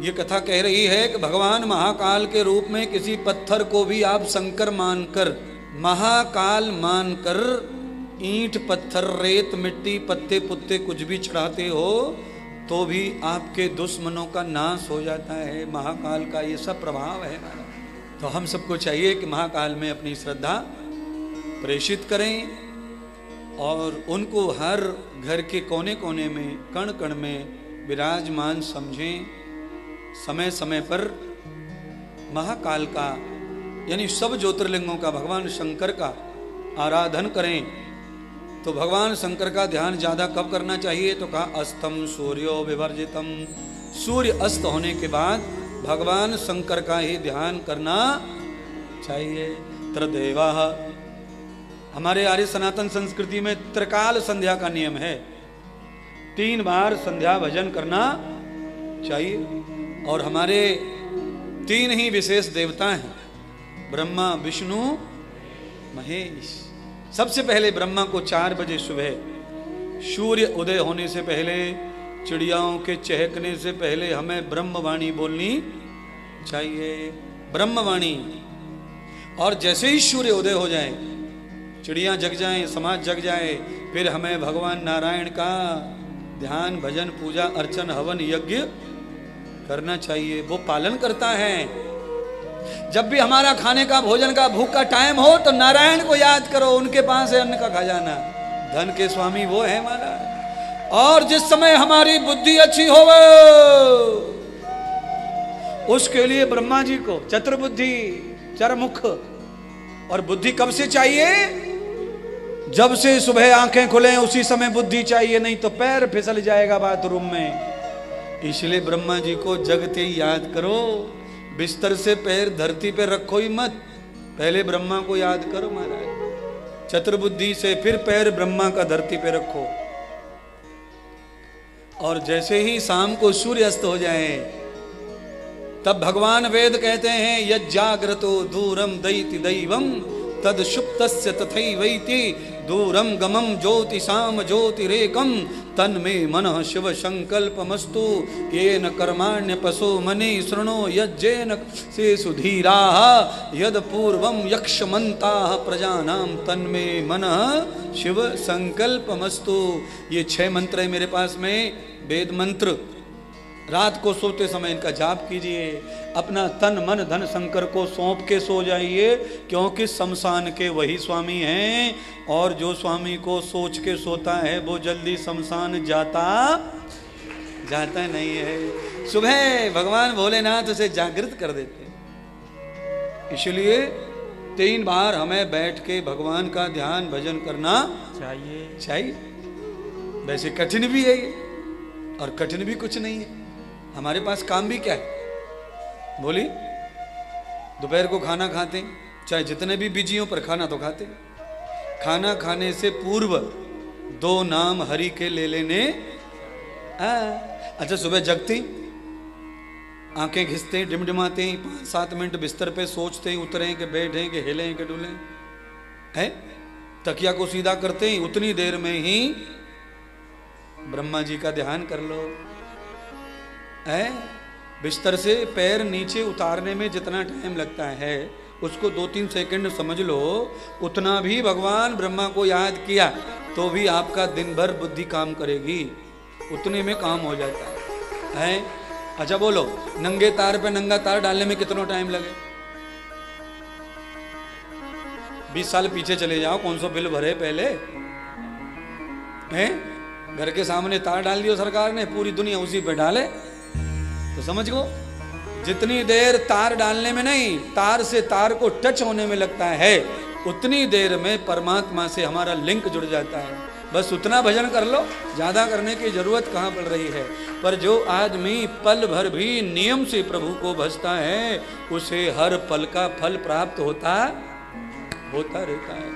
ये कथा कह रही है कि भगवान महाकाल के रूप में किसी पत्थर को भी आप शंकर मानकर, महाकाल मानकर ईंट पत्थर रेत मिट्टी पत्ते पुत्ते कुछ भी चढ़ाते हो तो भी आपके दुश्मनों का नाश हो जाता है। महाकाल का ये सब प्रभाव है। तो हम सबको चाहिए कि महाकाल में अपनी श्रद्धा प्रेषित करें और उनको हर घर के कोने कोने में कण कण में विराजमान समझें। समय समय पर महाकाल का यानी सब ज्योतिर्लिंगों का, भगवान शंकर का आराधन करें। तो भगवान शंकर का ध्यान ज्यादा कब करना चाहिए? तो कहा अस्तम सूर्यो विवर्जितम, सूर्य अस्त होने के बाद भगवान शंकर का ही ध्यान करना चाहिए। त्रिदेवा, हमारे आर्य सनातन संस्कृति में त्रिकाल संध्या का नियम है, 3 बार संध्या भजन करना चाहिए। और हमारे 3 ही विशेष देवता हैं, ब्रह्मा विष्णु महेश। सबसे पहले ब्रह्मा को 4 बजे सुबह सूर्य उदय होने से पहले, चिड़ियाओं के चहकने से पहले हमें ब्रह्मवाणी बोलनी चाहिए, ब्रह्मवाणी। और जैसे ही सूर्य उदय हो जाए, चिड़ियां जग जाएं, समाज जग जाए, फिर हमें भगवान नारायण का ध्यान भजन पूजा अर्चन हवन यज्ञ करना चाहिए। वो पालन करता है। जब भी हमारा खाने का भोजन का भूख का टाइम हो तो नारायण को याद करो, उनके पास है अन्न का खजाना, धन के स्वामी वो है हमारा। और जिस समय हमारी बुद्धि अच्छी हो उसके लिए ब्रह्मा जी को चतुर्बुद्धि चरमुख। और बुद्धि कब से चाहिए? जब से सुबह आंखें खुले उसी समय बुद्धि चाहिए, नहीं तो पैर फिसल जाएगा बाथरूम में। इसलिए ब्रह्मा जी को जगते ही याद करो। बिस्तर से पैर धरती पे रखो ही मत, पहले ब्रह्मा को याद करो महाराज। चतुर्बुद्धि से फिर पैर ब्रह्मा का धरती पे रखो। और जैसे ही शाम को सूर्य अस्त हो जाए तब भगवान वेद कहते हैं यज्जाग्रतो दूरम दैति दैवम तद सुप्तस्य तथैवैति दूरम गमम ज्योतिषाम ज्योतिरेकम तन्मे मनः शिव संकल्पमस्तु येन कर्माण्य पशो मनि शृणो यज्जेन से सुधीराः यद पूर्वम यक्षमन्ताः प्रजानाम तन्मे मनः शिव संकल्पमस्तु। ये 6 मंत्र है मेरे पास में, वेद मंत्र। रात को सोते समय इनका जाप कीजिए। अपना तन मन धन शंकर को सौंप के सो जाइए, क्योंकि शमशान के वही स्वामी हैं। और जो स्वामी को सोच के सोता है वो जल्दी शमशान जाता नहीं है। सुबह भगवान भोलेनाथ उसे जागृत कर देते हैं। इसलिए 3 बार हमें बैठ के भगवान का ध्यान भजन करना चाहिए। वैसे कठिन भी है ये, और कठिन भी कुछ नहीं है। हमारे पास काम भी क्या है? बोली, दोपहर को खाना खाते, चाहे जितने भी बिजी हो पर खाना तो खाते। खाना खाने से पूर्व 2 नाम हरि के ले लेने। अच्छा, सुबह जगते आंखें घिसते डिमडिमाते 5-7 मिनट बिस्तर पे सोचते उतरें कि बैठें कि हिलें कि डुलें, है तकिया को सीधा करते ही उतनी देर में ही ब्रह्मा जी का ध्यान कर लो। है बिस्तर से पैर नीचे उतारने में जितना टाइम लगता है उसको 2-3 सेकंड समझ लो। उतना भी भगवान ब्रह्मा को याद किया तो भी आपका दिन भर बुद्धि काम करेगी, उतने में काम हो जाता है। अच्छा बोलो, नंगे तार पे नंगा तार डालने में कितना टाइम लगे? 20 साल पीछे चले जाओ, कौन सा बिल भरे पहले हैं? घर के सामने तार डाल दियो सरकार ने, पूरी दुनिया उसी पे डाले। तो समझ गो, जितनी देर तार डालने में नहीं, तार से तार को टच होने में लगता है, उतनी देर में परमात्मा से हमारा लिंक जुड़ जाता है। बस उतना भजन कर लो, ज्यादा करने की जरूरत कहाँ पड़ रही है। पर जो आदमी पल भर भी नियम से प्रभु को भजता है उसे हर पल का फल प्राप्त होता रहता है।